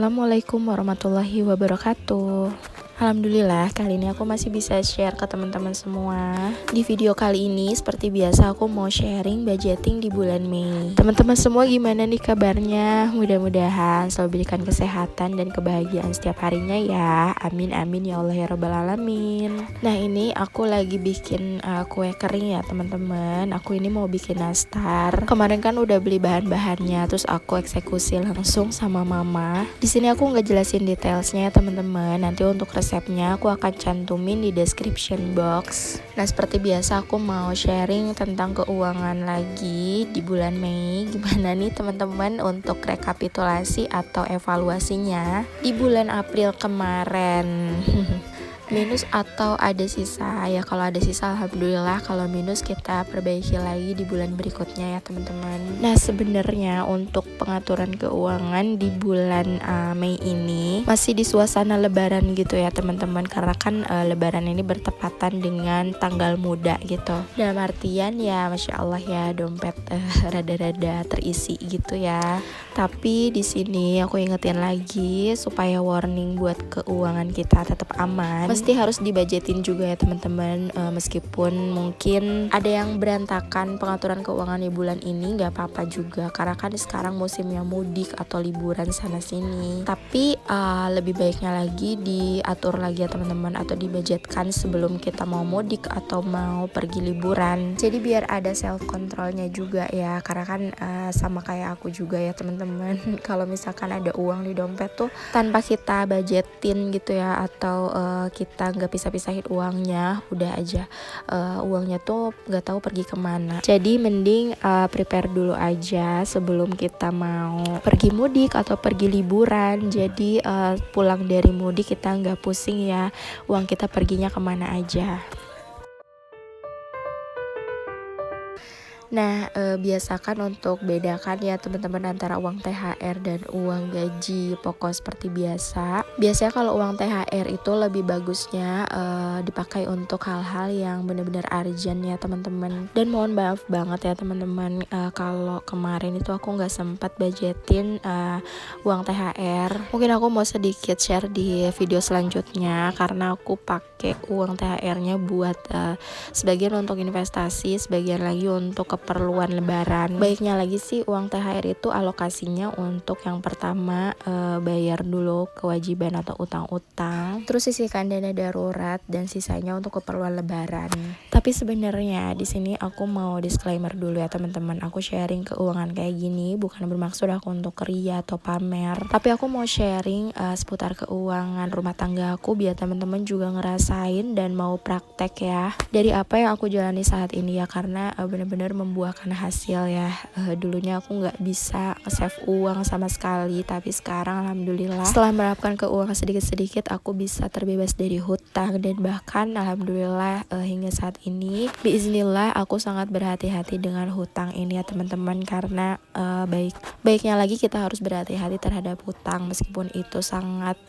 Assalamualaikum warahmatullahi wabarakatuh. Alhamdulillah, kali ini aku masih bisa share ke teman-teman semua. Di video kali ini seperti biasa aku mau sharing budgeting di bulan Mei. Teman-teman semua gimana nih kabarnya? Mudah-mudahan selalu diberikan kesehatan dan kebahagiaan setiap harinya ya. Amin amin ya Allah ya rabbal alamin. Nah, ini aku lagi bikin kue kering ya teman-teman. Aku ini mau bikin nastar. Kemarin kan udah beli bahan-bahannya, terus aku eksekusi langsung sama mama. Di sini aku nggak jelasin detailsnya ya teman-teman. Nanti untuk resepnya aku akan cantumin di description box. Nah, seperti biasa aku mau sharing tentang keuangan lagi di bulan Mei. Gimana nih teman-teman untuk rekapitulasi atau evaluasinya di bulan April kemarin. Minus atau ada sisa ya? Kalau ada sisa alhamdulillah, kalau minus kita perbaiki lagi di bulan berikutnya ya teman-teman. Nah, sebenarnya untuk pengaturan keuangan di bulan Mei ini masih di suasana lebaran gitu ya teman-teman, karena kan lebaran ini bertepatan dengan tanggal muda gitu. Dalam artian ya masya Allah ya, dompet rada-rada terisi gitu ya. Tapi di sini aku ingetin lagi supaya warning buat keuangan kita tetap aman, mesti harus dibajetin juga ya teman-teman. Meskipun mungkin ada yang berantakan pengaturan keuangan di bulan ini, nggak apa-apa juga, karena kan sekarang musimnya mudik atau liburan sana sini. Tapi lebih baiknya lagi diatur lagi ya teman-teman, atau dibajetkan sebelum kita mau mudik atau mau pergi liburan. Jadi biar ada self controlnya juga ya, karena kan sama kayak aku juga ya teman-teman. Kalau misalkan ada uang di dompet tuh tanpa kita budgetin gitu ya, atau kita nggak pisah-pisahin uangnya, udah aja uangnya tuh nggak tahu pergi kemana. Jadi mending prepare dulu aja sebelum kita mau pergi mudik atau pergi liburan. Jadi pulang dari mudik kita nggak pusing ya uang kita perginya kemana aja. Nah, biasakan untuk bedakan ya teman-teman antara uang THR dan uang gaji pokok seperti biasa. Biasanya kalau uang THR itu lebih bagusnya dipakai untuk hal-hal yang benar-benar urgent ya teman-teman. Dan mohon maaf banget ya teman-teman, kalau kemarin itu aku nggak sempat budgetin uang THR. Mungkin aku mau sedikit share di video selanjutnya, karena aku pakai uang THR-nya buat sebagian untuk investasi, sebagian lagi untuk keperluan lebaran. Baiknya lagi sih uang THR itu alokasinya untuk yang pertama bayar dulu kewajiban atau utang-utang, terus sisihkan dana darurat, dan sisanya untuk keperluan lebaran. Tapi sebenarnya di sini aku mau disclaimer dulu ya teman-teman. Aku sharing keuangan kayak gini bukan bermaksud aku untuk ria atau pamer, tapi aku mau sharing seputar keuangan rumah tangga aku biar teman-teman juga ngerasain dan mau praktek ya dari apa yang aku jalani saat ini ya, karena benar-benar membuahkan hasil ya. Dulunya aku nggak bisa save uang sama sekali, tapi sekarang alhamdulillah setelah menerapkan keuangan sedikit-sedikit aku bisa terbebas dari hutang, dan bahkan alhamdulillah hingga saat ini biiznillah aku sangat berhati-hati dengan hutang ini ya teman-teman, karena baiknya lagi kita harus berhati-hati terhadap hutang meskipun itu sangat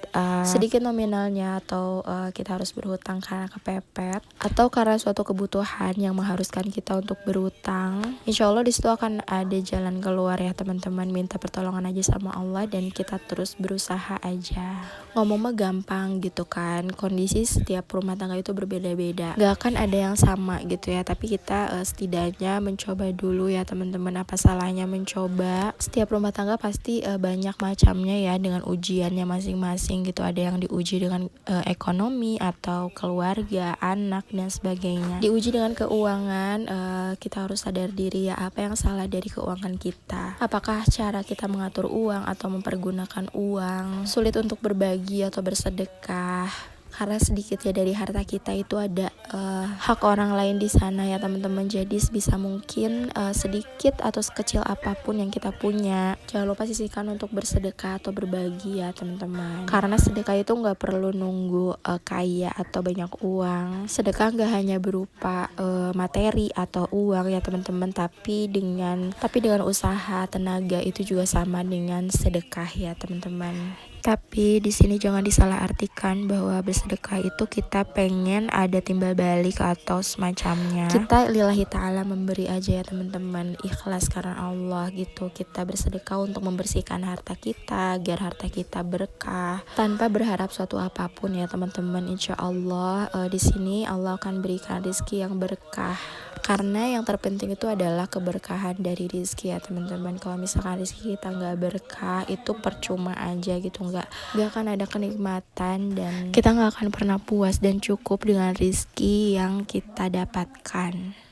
sedikit nominalnya, atau kita harus berhutang karena kepepet atau karena suatu kebutuhan yang mengharuskan kita untuk berhutang. Insya Allah disitu akan ada jalan keluar ya teman-teman. Minta pertolongan aja sama Allah dan kita terus berusaha aja. Ngomong mah gampang gitu kan, kondisi setiap rumah tangga itu berbeda-beda, gak akan ada yang sama gitu ya. Tapi kita setidaknya mencoba dulu ya teman-teman. Apa salahnya mencoba? Setiap rumah tangga pasti banyak macamnya ya, dengan ujiannya masing-masing gitu. Ada yang diuji dengan ekonomi atau keluarga, anak dan sebagainya. Diuji dengan keuangan, kita harus sadar diri ya, apa yang salah dari keuangan kita. Apakah cara kita mengatur uang atau mempergunakan uang, sulit untuk berbagi atau bersedekah, karena sedikit ya dari harta kita itu ada hak orang lain di sana ya teman-teman. Jadi sebisa mungkin sedikit atau sekecil apapun yang kita punya, jangan lupa sisihkan untuk bersedekah atau berbagi ya teman-teman. Karena sedekah itu nggak perlu nunggu kaya atau banyak uang. Sedekah nggak hanya berupa materi atau uang ya teman-teman, tapi dengan usaha, tenaga, itu juga sama dengan sedekah ya teman-teman. Tapi di sini jangan disalahartikan bahwa bersedekah itu kita pengen ada timbal balik atau semacamnya. Kita lillahi ta'ala memberi aja ya teman-teman, ikhlas karena Allah gitu. Kita bersedekah untuk membersihkan harta kita agar harta kita berkah tanpa berharap suatu apapun ya teman-teman. Insya Allah di sini Allah akan berikan rezeki yang berkah. Karena yang terpenting itu adalah keberkahan dari rezeki ya teman-teman. Kalau misalkan rezeki kita nggak berkah, itu percuma aja gitu, nggak akan ada kenikmatan dan kita nggak akan pernah puas dan cukup dengan rezeki yang kita dapatkan.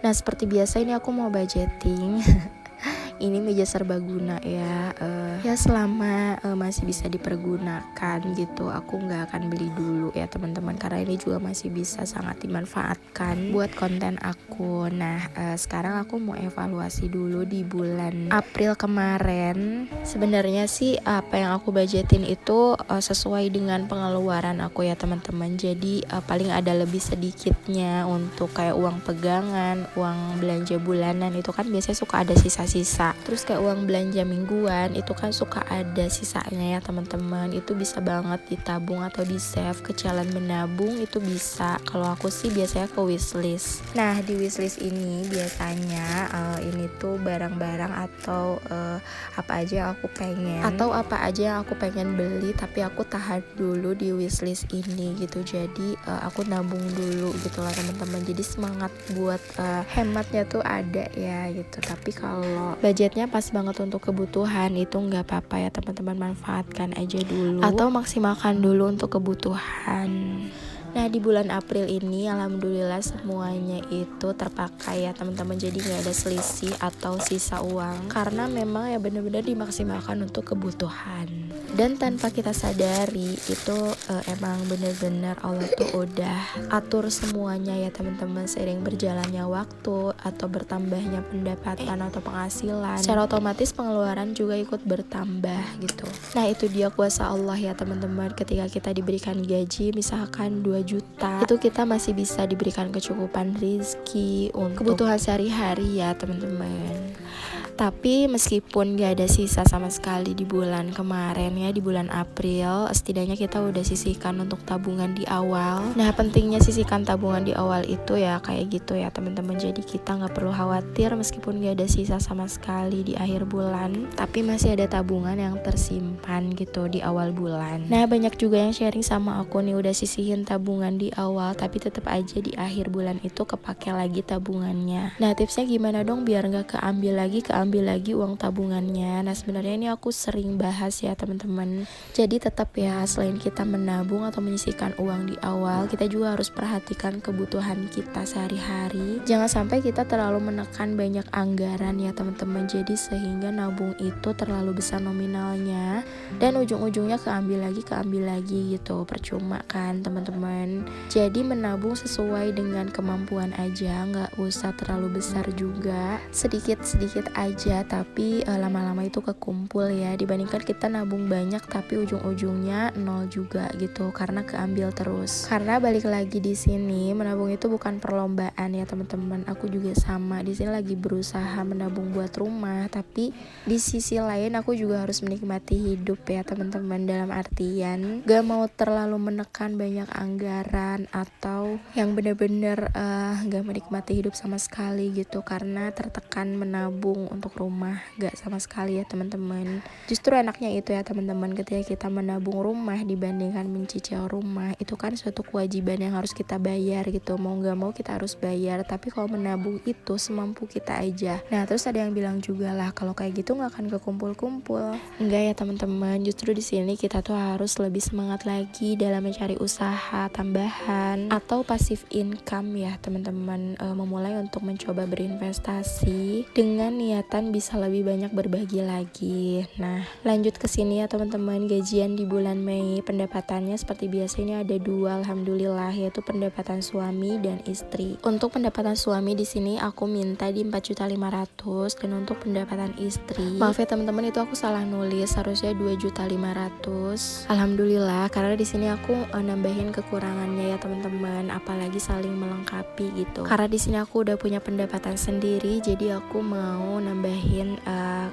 Nah seperti biasa ini aku mau budgeting. Ini meja serbaguna ya, ya selama masih bisa dipergunakan gitu, aku nggak akan beli dulu ya teman-teman, karena ini juga masih bisa sangat dimanfaatkan buat konten aku. Nah sekarang aku mau evaluasi dulu di bulan April kemarin. Sebenarnya sih apa yang aku budgetin itu sesuai dengan pengeluaran aku ya teman-teman. Jadi paling ada lebih sedikitnya untuk kayak uang pegangan, uang belanja bulanan itu kan biasanya suka ada sisa-sisa. Terus kayak uang belanja mingguan itu kan suka ada sisanya ya teman-teman. Itu bisa banget ditabung atau di save ke jalan menabung, itu bisa. Kalau aku sih biasanya ke wishlist. Nah di wishlist ini biasanya ini tuh barang-barang atau apa aja yang aku pengen, atau apa aja yang aku pengen beli tapi aku tahan dulu di wishlist ini gitu. Jadi aku nabung dulu gitu lah teman-teman. Jadi semangat buat hematnya tuh ada ya gitu. Tapi kalau budgetnya pas banget untuk kebutuhan itu nggak apa-apa ya teman-teman, manfaatkan aja dulu atau maksimalkan dulu untuk kebutuhan. Nah di bulan April ini alhamdulillah semuanya itu terpakai ya teman-teman. Jadi nggak ada selisih atau sisa uang, karena memang ya benar-benar dimaksimalkan untuk kebutuhan. Dan tanpa kita sadari itu emang benar-benar Allah tuh udah atur semuanya ya teman-teman. Seiring berjalannya waktu atau bertambahnya pendapatan atau penghasilan, secara otomatis pengeluaran juga ikut bertambah gitu. Nah itu dia kuasa Allah ya teman-teman. Ketika kita diberikan gaji misalkan 2 juta, itu kita masih bisa diberikan kecukupan rezeki untuk kebutuhan sehari-hari ya teman-teman. Tapi meskipun gak ada sisa sama sekali di bulan kemarin ya, di bulan April, setidaknya kita udah sisihkan untuk tabungan di awal. Nah, pentingnya sisihkan tabungan di awal itu ya kayak gitu ya teman-teman. Jadi kita gak perlu khawatir meskipun gak ada sisa sama sekali di akhir bulan, tapi masih ada tabungan yang tersimpan gitu di awal bulan. Nah, banyak juga yang sharing sama aku nih udah sisihin tabungan di awal, tapi tetap aja di akhir bulan itu kepake lagi tabungannya. Nah, tipsnya gimana dong biar gak keambil lagi uang tabungannya. Nah, sebenarnya ini aku sering bahas ya teman-teman. Jadi tetap ya, selain kita menabung atau menyisihkan uang di awal, kita juga harus perhatikan kebutuhan kita sehari-hari. Jangan sampai kita terlalu menekan banyak anggaran ya teman-teman. Jadi sehingga nabung itu terlalu besar nominalnya dan ujung-ujungnya keambil lagi gitu. Percuma kan teman-teman. Jadi menabung sesuai dengan kemampuan aja, nggak usah terlalu besar juga. Sedikit-sedikit aja, tapi lama-lama itu kekumpul ya, dibandingkan kita nabung banyak tapi ujung-ujungnya nol juga gitu karena keambil terus. Karena balik lagi di sini menabung itu bukan perlombaan ya teman-teman. Aku juga sama di sini lagi berusaha menabung buat rumah, tapi di sisi lain aku juga harus menikmati hidup ya teman-teman, dalam artian gak mau terlalu menekan banyak anggaran atau yang bener-bener gak menikmati hidup sama sekali gitu karena tertekan menabung untuk rumah. Gak sama sekali ya teman-teman. Justru enaknya itu ya teman-teman, ketika kita menabung rumah dibandingkan mencicil rumah, itu kan suatu kewajiban yang harus kita bayar gitu, mau gak mau kita harus bayar. Tapi kalau menabung itu semampu kita aja. Nah, terus ada yang bilang juga lah kalau kayak gitu gak akan kekumpul-kumpul. Enggak ya teman-teman, justru di sini kita tuh harus lebih semangat lagi dalam mencari usaha tambahan atau passive income ya teman-teman. Memulai untuk mencoba berinvestasi dengan niatan bisa lebih banyak berbagi lagi. Nah, lanjut ke sini ya teman-teman. Gajian di bulan Mei, pendapatannya seperti biasa ini ada dua, alhamdulillah, yaitu pendapatan suami dan istri. Untuk pendapatan suami di sini aku minta di 4.500.000 dan untuk pendapatan istri, maaf ya teman-teman, itu aku salah nulis, harusnya 2.500.000. Alhamdulillah, karena di sini aku nambahin kekurangannya ya teman-teman, apalagi saling melengkapi gitu. Karena di sini aku udah punya pendapatan sendiri, jadi aku mau nambahin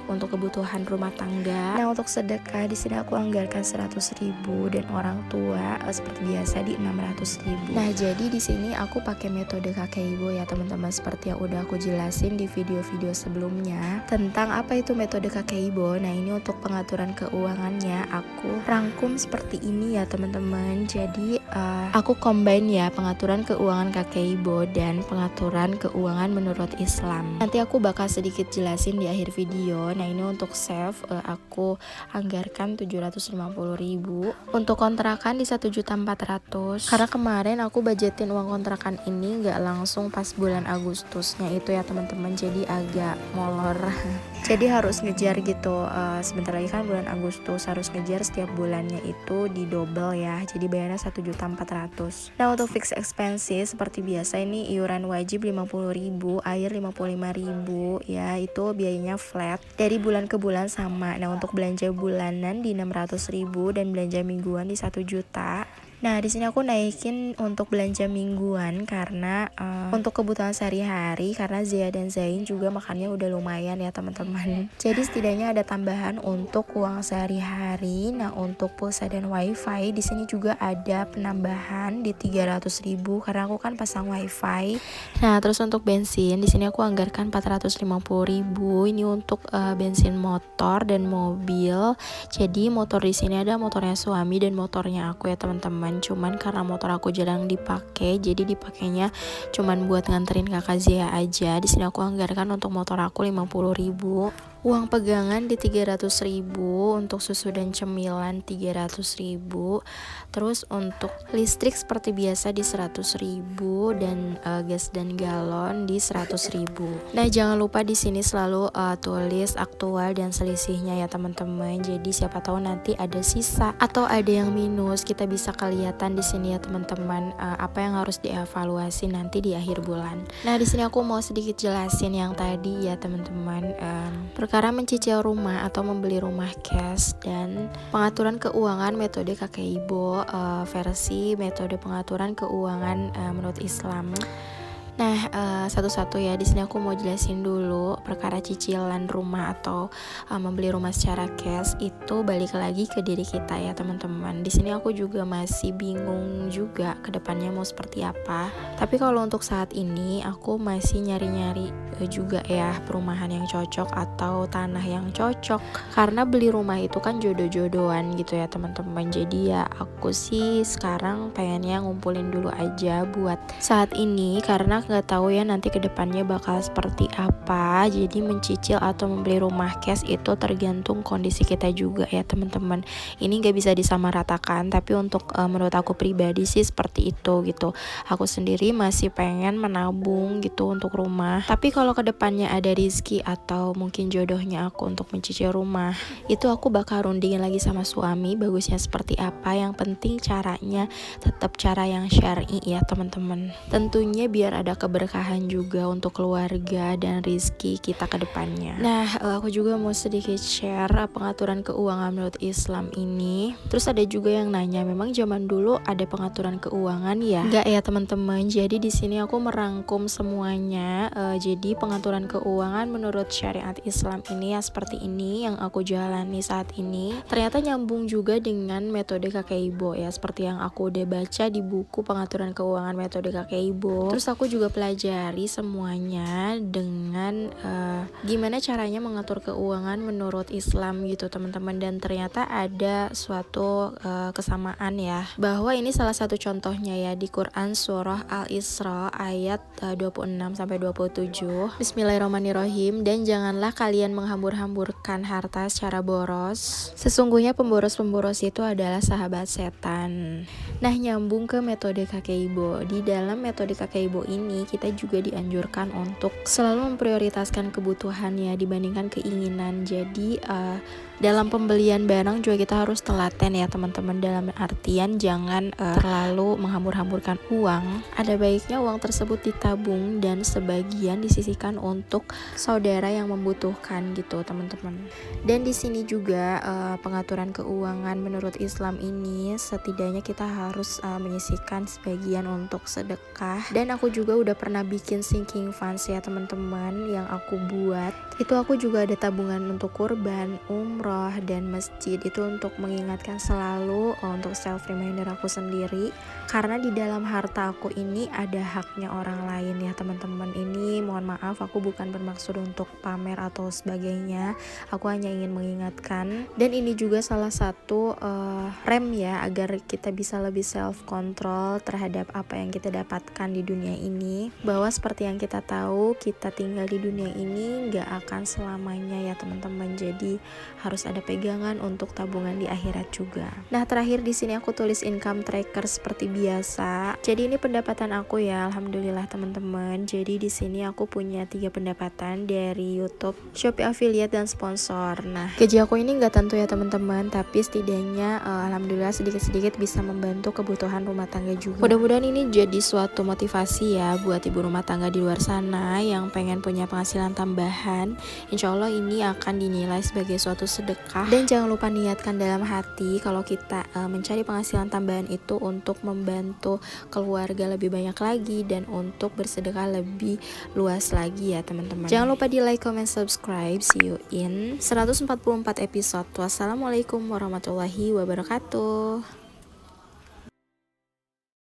untuk kebutuhan rumah tangga. Nah, untuk sedekah di sini aku anggarkan 100.000 dan orang tua seperti biasa di 600.000. Nah, jadi di sini aku pakai metode kakek ibu ya teman-teman, seperti yang udah aku jelasin di video-video sebelumnya tentang apa itu metode kakek ibu. Nah, ini untuk pengaturan keuangannya aku rangkum seperti ini ya teman-teman. Jadi aku combine ya pengaturan keuangan kakek ibu dan pengaturan keuangan menurut Islam. Nanti aku bakal sedikit jelasin di akhir video. Nah, ini untuk save aku anggarkan 750.000. Untuk kontrakan di 1.400.000. Karena kemarin aku budgetin uang kontrakan ini gak langsung pas bulan Agustusnya itu ya teman-teman, jadi agak molor. Jadi harus ngejar gitu, sebentar lagi kan bulan Agustus, harus ngejar setiap bulannya itu di double ya, jadi bayarnya 1.400.000. Nah, untuk fixed expenses seperti biasa ini iuran wajib 50.000, air 55.000 ya, itu biayanya flat dari bulan ke bulan sama. Nah, untuk belanja bulanan di 600.000 dan belanja mingguan di 1 juta. Nah, di sini aku naikin untuk belanja mingguan karena untuk kebutuhan sehari-hari, karena Zia dan Zain juga makannya udah lumayan ya teman-teman. Jadi setidaknya ada tambahan untuk uang sehari-hari. Nah, untuk pulsa dan wifi di sini juga ada penambahan di 300.000 karena aku kan pasang wifi. Nah, terus untuk bensin di sini aku anggarkan 450.000. Ini untuk bensin motor dan mobil. Jadi motor di sini ada motornya suami dan motornya aku ya teman-teman. Cuman karena motor aku jarang dipakai, jadi dipakainya cuman buat nganterin kakak Zia aja. Di sini aku anggarkan untuk motor aku 50.000. Uang pegangan di 300.000, untuk susu dan cemilan 300.000. Terus untuk listrik seperti biasa di 100.000 dan gas dan galon di 100.000. Nah, jangan lupa di sini selalu tulis aktual dan selisihnya ya teman-teman. Jadi siapa tahu nanti ada sisa atau ada yang minus, kita bisa kelihatan di sini ya teman-teman, apa yang harus dievaluasi nanti di akhir bulan. Nah, di sini aku mau sedikit jelasin yang tadi ya teman-teman, perkara mencicil rumah atau membeli rumah cash dan pengaturan keuangan metode kakek ibu versi metode pengaturan keuangan menurut Islam. Nah, satu-satu ya. Di sini aku mau jelasin dulu perkara cicilan rumah atau membeli rumah secara cash itu balik lagi ke diri kita ya teman-teman. Di sini aku juga masih bingung juga ke depannya mau seperti apa. Tapi kalau untuk saat ini aku masih nyari-nyari juga ya perumahan yang cocok atau tanah yang cocok. Karena beli rumah itu kan jodoh-jodohan gitu ya teman-teman. Jadi ya aku sih sekarang pengennya ngumpulin dulu aja buat saat ini karena nggak tahu ya nanti kedepannya bakal seperti apa. Jadi mencicil atau membeli rumah cash itu tergantung kondisi kita juga ya teman-teman. Ini nggak bisa disamaratakan, tapi untuk menurut aku pribadi sih seperti itu gitu. Aku sendiri masih pengen menabung gitu untuk rumah, tapi kalau kedepannya ada rezeki atau mungkin jodohnya aku untuk mencicil rumah, itu aku bakal rundingin lagi sama suami bagusnya seperti apa. Yang penting caranya tetap cara yang syar'i ya teman-teman, tentunya biar ada keberkahan juga untuk keluarga dan rizki kita ke depannya. Nah, aku juga mau sedikit share pengaturan keuangan menurut Islam ini. Terus ada juga yang nanya, memang zaman dulu ada pengaturan keuangan ya? Enggak ya teman-teman. Jadi di sini aku merangkum semuanya. Jadi pengaturan keuangan menurut syariat Islam ini ya seperti ini yang aku jalani saat ini. Ternyata nyambung juga dengan metode kakek ibu ya, seperti yang aku udah baca di buku pengaturan keuangan metode kakek ibu. Terus aku juga pelajari semuanya dengan gimana caranya mengatur keuangan menurut Islam gitu teman-teman, dan ternyata ada suatu kesamaan ya, bahwa ini salah satu contohnya ya di Quran surah Al-Isra ayat 26-27. Bismillahirrahmanirrahim. Dan janganlah kalian menghambur-hamburkan harta secara boros, sesungguhnya pemboros-pemboros itu adalah sahabat setan. Nah, nyambung ke metode kakek ibu. Di dalam metode kakek ibu ini kita juga dianjurkan untuk selalu memprioritaskan kebutuhan ya dibandingkan keinginan. Jadi dalam pembelian barang juga kita harus telaten ya teman-teman, dalam artian jangan terlalu menghambur-hamburkan uang. Ada baiknya uang tersebut ditabung dan sebagian disisihkan untuk saudara yang membutuhkan gitu teman-teman. Dan di sini juga pengaturan keuangan menurut Islam ini setidaknya kita harus menyisihkan sebagian untuk sedekah. Dan aku juga udah pernah bikin sinking funds ya teman-teman yang aku buat. Itu aku juga ada tabungan untuk kurban, umroh, dan masjid. Itu untuk mengingatkan selalu untuk self reminder aku sendiri, karena di dalam harta aku ini ada haknya orang lain ya teman-teman. Ini mohon maaf, aku bukan bermaksud untuk pamer atau sebagainya, aku hanya ingin mengingatkan. Dan ini juga salah satu rem ya agar kita bisa lebih self control terhadap apa yang kita dapatkan di dunia ini, bahwa seperti yang kita tahu, kita tinggal di dunia ini gak akan selamanya ya teman-teman. Jadi harus ada pegangan untuk tabungan di akhirat juga. Nah, terakhir di sini aku tulis income tracker seperti biasa. Jadi ini pendapatan aku ya, alhamdulillah teman-teman. Jadi di sini aku punya 3 pendapatan dari YouTube, Shopee affiliate, dan sponsor. Nah, gaji aku ini nggak tentu ya teman-teman, tapi setidaknya alhamdulillah sedikit-sedikit bisa membantu kebutuhan rumah tangga juga. Mudah-mudahan ini jadi suatu motivasi ya buat ibu rumah tangga di luar sana yang pengen punya penghasilan tambahan. Insya Allah ini akan dinilai sebagai suatu sedekah. Dan jangan lupa niatkan dalam hati kalau kita mencari penghasilan tambahan itu untuk membantu keluarga lebih banyak lagi dan untuk bersedekah lebih luas lagi ya teman-teman. Jangan lupa di like, comment, subscribe. See you in 144 episode. Wassalamualaikum warahmatullahi wabarakatuh.